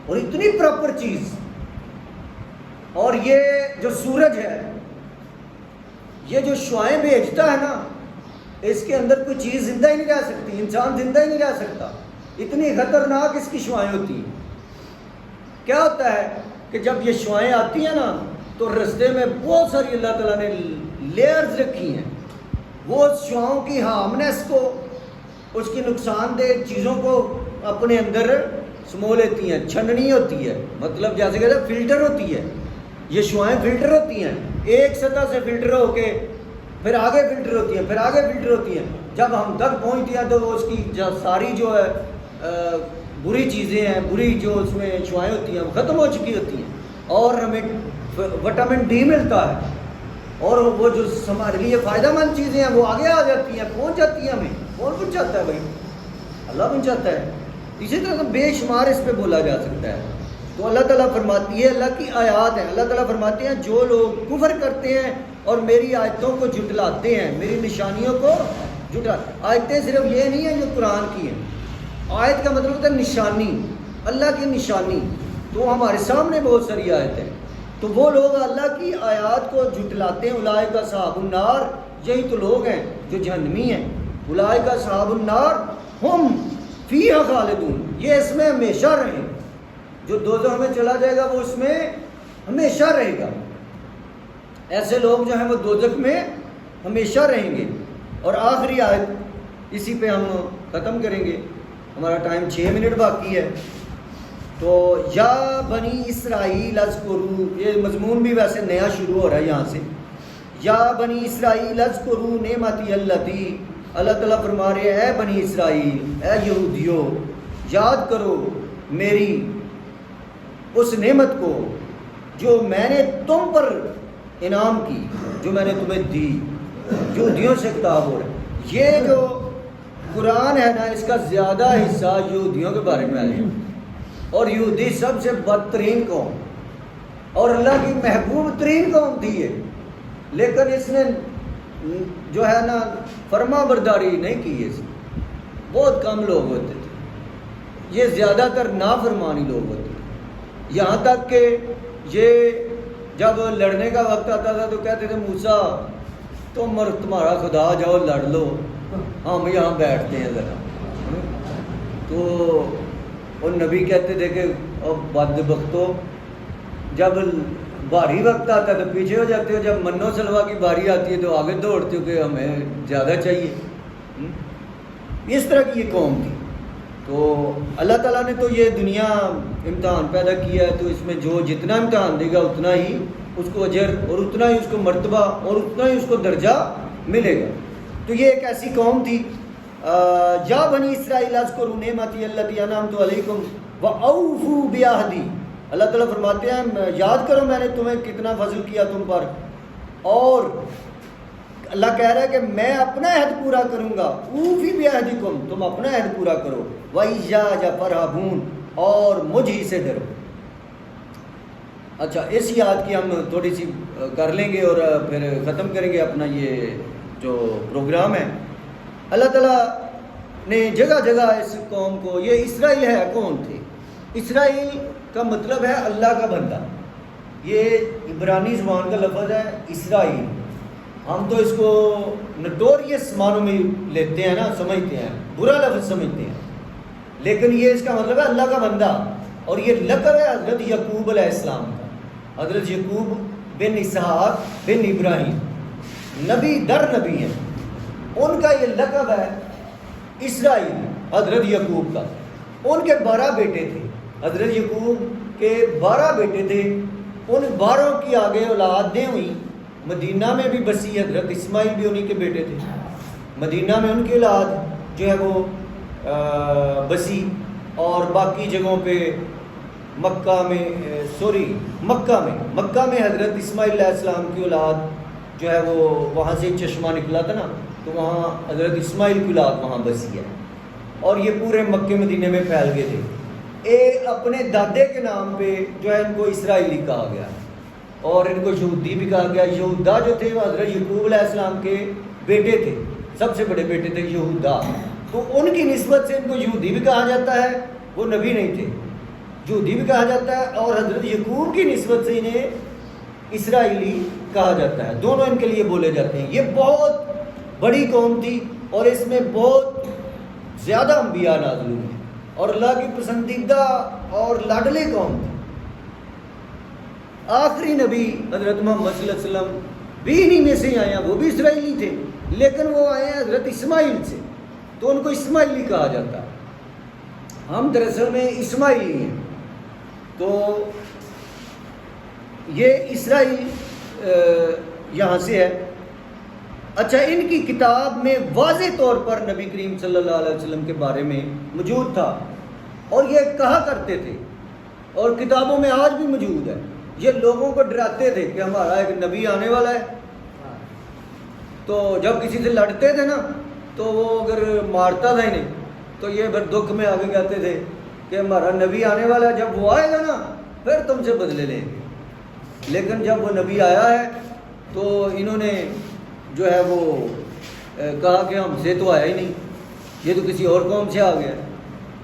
اور اتنی پراپر چیز۔ اور یہ جو سورج ہے، یہ جو شعاعیں بھیجتا ہے نا، اس کے اندر کوئی چیز زندہ ہی نہیں رہ سکتی، انسان زندہ ہی نہیں رہ سکتا، اتنی خطرناک اس کی شعاعیں ہوتی ہیں۔ کیا ہوتا ہے کہ جب یہ شعاعیں آتی ہیں نا تو رستے میں بہت ساری اللہ تعالیٰ نے لیئرز رکھی ہیں، وہ شعاعوں کی ہارمنس کو، اس کی نقصان دہ چیزوں کو اپنے اندر سمو لیتی ہیں، چھننی ہوتی ہے، مطلب جیسے کہتے ہیں فلٹر ہوتی ہے، یہ شعاعیں فلٹر ہوتی ہیں، ایک سطح سے فلٹر ہو کے پھر آگے فلٹر ہوتی ہیں، پھر آگے فلٹر ہوتی ہیں، جب ہم تک پہنچتی ہیں تو وہ اس کی ساری جو ہے بری چیزیں ہیں، بری جو اس میں شعاعیں ہوتی ہیں وہ ختم ہو چکی ہوتی ہیں، اور ہمیں وٹامن ڈی ملتا ہے، اور وہ جو ہمارے لیے فائدہ مند چیزیں ہیں وہ آگے آ جاتی ہیں، پہنچ جاتی ہیں ہمیں۔ کون پہنچاتا ہے بھائی؟ اللہ پہنچاتا ہے۔ اسی طرح سے بے شمار اس پہ بولا جا سکتا ہے۔ تو اللہ تعالیٰ فرماتی ہے، اللہ کی آیات ہیں، اللہ تعالیٰ فرماتے ہیں جو لوگ کفر کرتے ہیں اور میری آیتوں کو جھٹلاتے ہیں، میری نشانیوں کو آیتیں صرف یہ نہیں ہیں جو قرآن کی ہیں، آیت کا مطلب ہوتا ہے نشانی، اللہ کی نشانی، تو ہمارے سامنے بہت ساری آیتیں، تو وہ لوگ اللہ کی آیات کو جھٹلاتے ہیں، اولئک اصحاب النار، یہی تو لوگ ہیں جو جہنمی ہیں، اولئک اصحاب النار ہم فیہا خالدون، یہ اس میں ہمیشہ رہیں، جو دوزخ میں چلا جائے گا وہ اس میں ہمیشہ رہے گا۔ ایسے لوگ جو ہیں وہ دوزخ میں ہمیشہ رہیں گے۔ اور آخری آیت اسی پہ ہم ختم کریں گے، ہمارا ٹائم 6 منٹ باقی ہے۔ تو یا بنی اسرائیل اذکروا، یہ مضمون بھی ویسے نیا شروع ہو رہا ہے یہاں سے۔ یا بنی اسرائیل اذکروا نعمتی اللتی، اللہ تعالیٰ فرما رہے ہیں اے بنی اسرائیل، اے یہودیو، یاد کرو میری اس نعمت کو جو میں نے تم پر انعام کی، جو میں نے تمہیں دی۔ یہودیوں سے خطاب ہو رہا ہے۔ یہ جو قرآن ہے نا، اس کا زیادہ حصہ یہودیوں کے بارے میں ہے، اور یہودی سب سے بدترین قوم اور اللہ کی محبوب ترین قوم تھی یہ، لیکن اس نے جو ہے نا فرما برداری نہیں کی۔ اس بہت کم لوگ ہوتے تھے، یہ زیادہ تر نافرمانی لوگ ہوتے تھے، یہاں تک کہ یہ جب لڑنے کا وقت آتا تھا تو کہتے تھے موسیٰ تم اور تمہارا خدا جاؤ لڑ لو، ہم یہاں بیٹھتے ہیں ذرا۔ تو وہ نبی کہتے تھے کہ بدبختو، جب بھاری وقت آتا ہے تو پیچھے ہو جاتے ہو، جب منو سلوا کی باری آتی ہے تو آگے دوڑتے ہو کہ ہمیں زیادہ چاہیے۔ اس طرح کی یہ قوم تھی۔ تو اللہ تعالیٰ نے تو یہ دنیا امتحان پیدا کیا ہے، تو اس میں جو جتنا امتحان دے گا اتنا ہی اس کو اجر اور اتنا ہی اس کو مرتبہ اور اتنا ہی اس کو درجہ ملے گا۔ تو یہ ایک ایسی قوم تھی۔ یا بنی اسرائیل اذکروا نعمتی التی انعمت علیکم واوفوا بعہدی، اللہ تعالیٰ فرماتے ہیں یاد کرو میں نے تمہیں کتنا فضل کیا تم پر، اور اللہ کہہ رہا ہے کہ میں اپنا عہد پورا کروں گا۔ اوفی بعہدکم، تم اپنا عہد پورا کرو، وایایا فارہبون، اور مجھ ہی سے ڈرو۔ اچھا، اس یاد کی ہم تھوڑی سی کر لیں گے اور پھر ختم کریں گے اپنا یہ جو پروگرام ہے۔ اللہ تعالیٰ نے جگہ جگہ اس قوم کو، یہ اسرائیل ہے کون تھے؟ اسرائیل کا مطلب ہے اللہ کا بندہ، یہ عبرانی زبان کا لفظ ہے اسرائیل۔ ہم تو اس کو نٹوریس معنوں میں لیتے ہیں نا، سمجھتے ہیں، برا لفظ سمجھتے ہیں، لیکن یہ اس کا مطلب ہے اللہ کا بندہ، اور یہ لقب ہے حضرت یعقوب علیہ السلام کا۔ حضرت یعقوب بن اسحاق بن ابراہیم، نبی در نبی ہیں، ان کا یہ لقب ہے اسرائیل، حضرت یعقوب کا۔ ان کے 12 بیٹے تھے، حضرت یعقوب کے 12 بیٹے تھے، ان 12 کی آگے اولادیں ہوئیں۔ مدینہ میں بھی بسی حضرت اسماعیل بھی انہی کے بیٹے تھے، مدینہ میں ان کی اولاد جو ہے وہ بسی، اور باقی جگہوں پہ مکہ میں حضرت اسماعیل علیہ السلام کی اولاد جو ہے وہ وہاں سے چشمہ نکلا تھا نا، تو وہاں حضرت اسماعیل کی اولاد وہاں بسی ہے، اور یہ پورے مکے مدینے میں پھیل گئے تھے۔ اپنے دادے کے نام پہ جو ہے ان کو اسرائیلی کہا گیا، اور ان کو یہودی بھی کہا گیا۔ یہودا جو تھے وہ حضرت یعقوب علیہ السلام کے بیٹے تھے، سب سے بڑے بیٹے تھے یہودا، تو ان کی نسبت سے ان کو یہودی بھی کہا جاتا ہے، وہ نبی نہیں تھے، یہودی بھی کہا جاتا ہے، اور حضرت یعقوب کی نسبت سے انہیں اسرائیلی کہا جاتا ہے، دونوں ان کے لیے بولے جاتے ہیں۔ یہ بہت بڑی قوم تھی، اور اس میں بہت زیادہ انبیاء نازل ہوئے، اور اللہ کی پسندیدہ اور لاڈلی قوم تھی۔ آخری نبی حضرت محمد صلی اللہ علیہ وسلم بھی انہی میں سے آئے ہیں، وہ بھی اسرائیلی تھے، لیکن وہ آئے ہیں حضرت اسماعیل سے، تو ان کو اسماعیلی کہا جاتا ہے۔ ہم دراصل میں اسماعیلی ہیں۔ تو یہ اسرائیل یہاں سے ہے۔ اچھا، ان کی کتاب میں واضح طور پر نبی کریم صلی اللہ علیہ وسلم کے بارے میں موجود تھا، اور یہ کہا کرتے تھے، اور کتابوں میں آج بھی موجود ہے۔ یہ لوگوں کو ڈراتے تھے کہ ہمارا ایک نبی آنے والا ہے، تو جب کسی سے لڑتے تھے نا تو وہ اگر مارتا تھا انہیں تو یہ پھر دکھ میں آگے کہتے تھے کہ ہمارا نبی آنے والا ہے، جب وہ آئے گا نا پھر تم سے بدلے لیں گے۔ لیکن جب وہ نبی آیا ہے تو انہوں نے جو ہے وہ کہا کہ ہم سے تو آیا ہی نہیں، یہ تو کسی اور قوم سے آ گیا،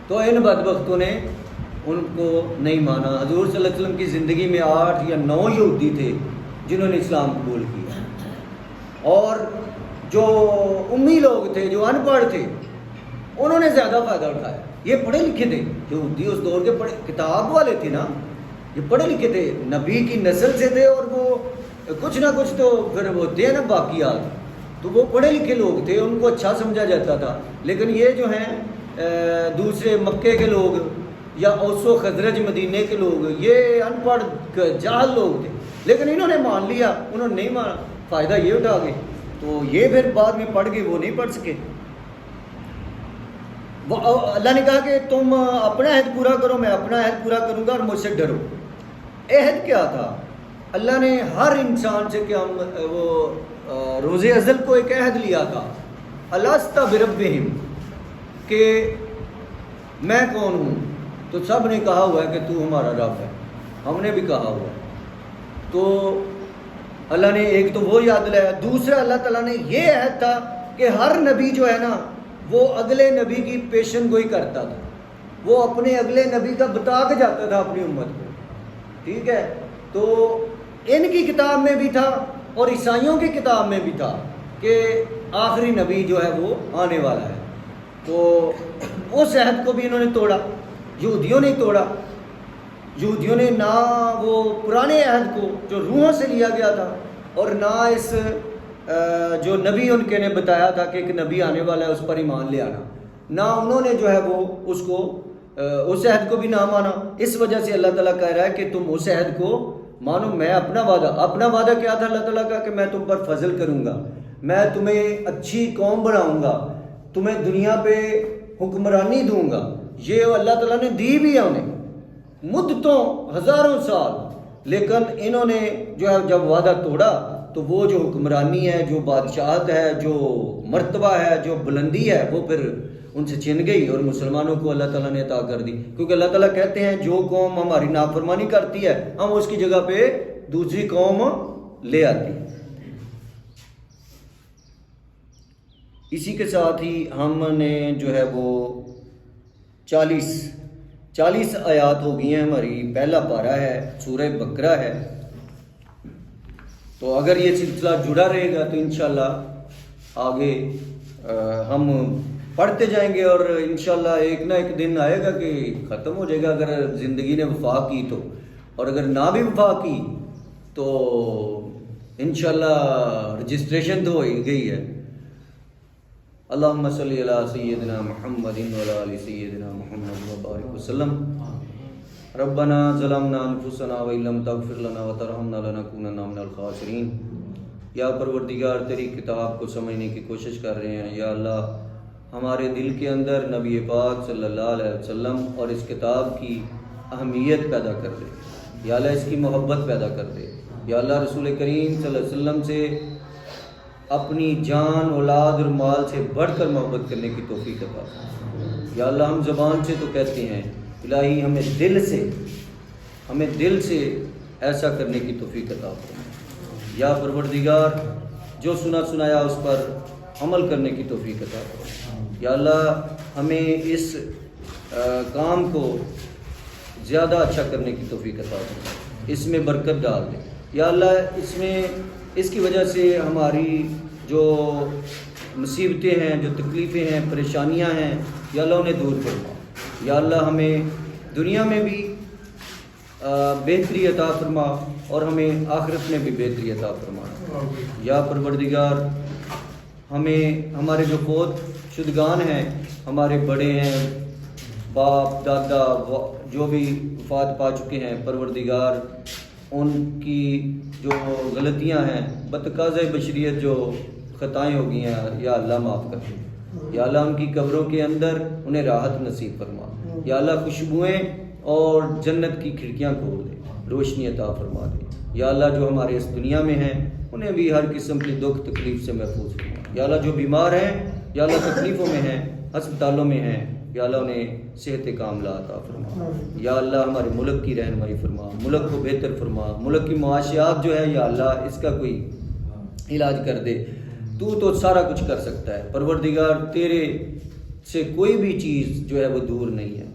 تو ان بدبختوں نے ان کو نہیں مانا۔ حضور صلی اللہ علیہ وسلم کی زندگی میں 8 یا 9 یہودی تھے جنہوں نے اسلام قبول کیا، اور جو امی لوگ تھے، جو ان پڑھ تھے، انہوں نے زیادہ فائدہ اٹھایا۔ یہ پڑھے لکھے تھے یہودی، اس دور کے کتاب والے تھے نا، یہ پڑھے لکھے تھے، نبی کی نسل سے تھے، اور وہ کچھ نہ کچھ تو پھر ہوتے ہیں نا باقیات. تو وہ پڑھے لکھے لوگ تھے, ان کو اچھا سمجھا جاتا تھا. لیکن یہ جو ہیں دوسرے مکے کے لوگ یا اوس و خزرج مدینے کے لوگ, یہ ان پڑھ جاہل لوگ تھے. لیکن انہوں نے مان لیا, انہوں نے نہیں مانا, فائدہ یہ اٹھا گئے. تو یہ پھر بعد میں پڑھ گئے, وہ نہیں پڑھ سکے. اللہ نے کہا کہ تم اپنا عہد پورا کرو, میں اپنا عہد پورا کروں گا, اور مجھ سے ڈرو. عہد کیا تھا؟ اللہ نے ہر انسان سے کہ ہم وہ روز ازل کو ایک عہد لیا تھا, الست بربہم, کہ میں کون ہوں. تو سب نے کہا ہوا ہے کہ تو ہمارا رب ہے, ہم نے بھی کہا ہوا ہے. تو اللہ نے ایک تو وہ یاد دلایا. دوسرا اللہ تعالیٰ نے یہ عہد تھا کہ ہر نبی جو ہے نا وہ اگلے نبی کی پیشن گوئی کرتا تھا, وہ اپنے اگلے نبی کا بتا کے جاتا تھا اپنی امت کو. ٹھیک ہے, تو ان کی کتاب میں بھی تھا اور عیسائیوں کی کتاب میں بھی تھا کہ آخری نبی جو ہے وہ آنے والا ہے. تو اس عہد کو بھی انہوں نے توڑا, یہودیوں نے توڑا. یہودیوں نے نہ وہ پرانے عہد کو جو روحوں سے لیا گیا تھا, اور نہ اس جو نبی ان کے نے بتایا تھا کہ ایک نبی آنے والا ہے اس پر ایمان لے آنا, نہ انہوں نے جو ہے وہ اس کو اس عہد کو بھی نہ مانا. اس وجہ سے اللہ تعالیٰ کہہ رہا ہے کہ تم اس عہد کو مانو. میں اپنا وعدہ کیا تھا اللہ تعالیٰ کا کہ میں تم پر فضل کروں گا, میں تمہیں اچھی قوم بناؤں گا, تمہیں دنیا پہ حکمرانی دوں گا. یہ اللہ تعالیٰ نے دی بھی ہے انہیں مدتوں, ہزاروں سال. لیکن انہوں نے جو ہے جب وعدہ توڑا تو وہ جو حکمرانی ہے, جو بادشاہت ہے, جو مرتبہ ہے, جو بلندی ہے, وہ پھر ان سے چھن گئی اور مسلمانوں کو اللہ تعالیٰ نے عطا کر دی. کیونکہ اللہ تعالیٰ کہتے ہیں جو قوم ہماری نافرمانی کرتی ہے ہم اس کی جگہ پہ دوسری قوم لے آتی. اسی کے ساتھ ہی ہم نے جو ہے وہ 40 آیات ہو گئی ہیں ہماری. پہلا پارہ ہے, سورہ بقرہ ہے. تو اگر یہ سلسلہ جڑا رہے گا تو انشاءاللہ آگے ہم پڑھتے جائیں گے, اور انشاءاللہ ایک نہ ایک دن آئے گا کہ ختم ہو جائے گا اگر زندگی نے وفا کی تو. اور اگر نہ بھی وفا کی تو انشاءاللہ رجسٹریشن تو ہو ہی گئی ہے. اللہم صلی علی سیدنا محمد وعلی آل سیدنا محمد وبارک وسلم. ربنا ظلمنا انفسنا وان لم تغفر لنا وترحمنا لنکونن من الخاسرین. یا پروردگار تیری کتاب کو سمجھنے کی کوشش کر رہے ہیں, یا اللہ ہمارے دل کے اندر نبی پاک صلی اللہ علیہ وسلم اور اس کتاب کی اہمیت پیدا کر دے. یا اللہ اس کی محبت پیدا کر دے. یا اللہ رسول کریم صلی اللہ علیہ وسلم سے اپنی جان, اولاد اور مال سے بڑھ کر محبت کرنے کی توفیق عطا فرما. یا اللہ ہم زبان سے تو کہتے ہیں, الہی ہمیں دل سے ایسا کرنے کی توفیق عطا فرما. یا پروردگار جو سنایا اس پر عمل کرنے کی توفیق عطا فرما. یا اللہ ہمیں اس کام کو زیادہ اچھا کرنے کی توفیق عطا فرما, اس میں برکت ڈال دے. یا اللہ اس کی وجہ سے ہماری جو مصیبتیں ہیں, جو تکلیفیں ہیں, پریشانیاں ہیں, یا اللہ انہیں دور فرما. یا اللہ ہمیں دنیا میں بھی بہتری عطا فرما اور ہمیں آخرت میں بھی بہتری عطا فرما. یا پروردگار ہمیں ہمارے جو فوت شدگان ہیں, ہمارے بڑے ہیں, باپ دادا جو بھی وفات پا چکے ہیں, پروردگار ان کی جو غلطیاں ہیں, بتقاضۂ بشریت جو خطائیں ہو گئی ہیں, یا اللہ معاف کر دے. یا اللہ ان کی قبروں کے اندر انہیں راحت نصیب فرما. یا اللہ خوشبوئیں اور جنت کی کھڑکیاں کھول دے, روشنی عطا فرما دے. یا اللہ جو ہمارے اس دنیا میں ہیں انہیں بھی ہر قسم کی دکھ تکلیف سے محفوظ فرما. یا اللہ جو بیمار ہیں, یا اللہ تکلیفوں میں ہیں, ہسپتالوں میں ہیں, یا اللہ انہیں صحت کاملہ عطا فرما. یا اللہ ہمارے ملک کی رہنمائی فرما, ملک کو بہتر فرما. ملک کی معاشیات جو ہے یا اللہ اس کا کوئی علاج کر دے. تو سارا کچھ کر سکتا ہے. پروردگار تیرے سے کوئی بھی چیز جو ہے وہ دور نہیں ہے.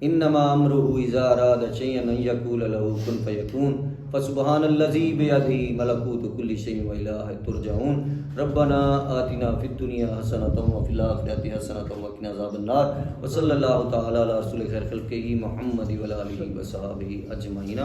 انما امرہ اذا اراد شیئا ان یقول له کن فیکون. فسبحان الذی بیدہ ملکوت کل شیء والیہ ترجعون. ربنا آتنا فی الدنیا حسنۃ وفی الآخرۃ حسنۃ وقنا عذاب النار. وصلی اللہ تعالی علی رسول خیر خلقہ محمد وعلی آلہ وصحبہ اجمعین.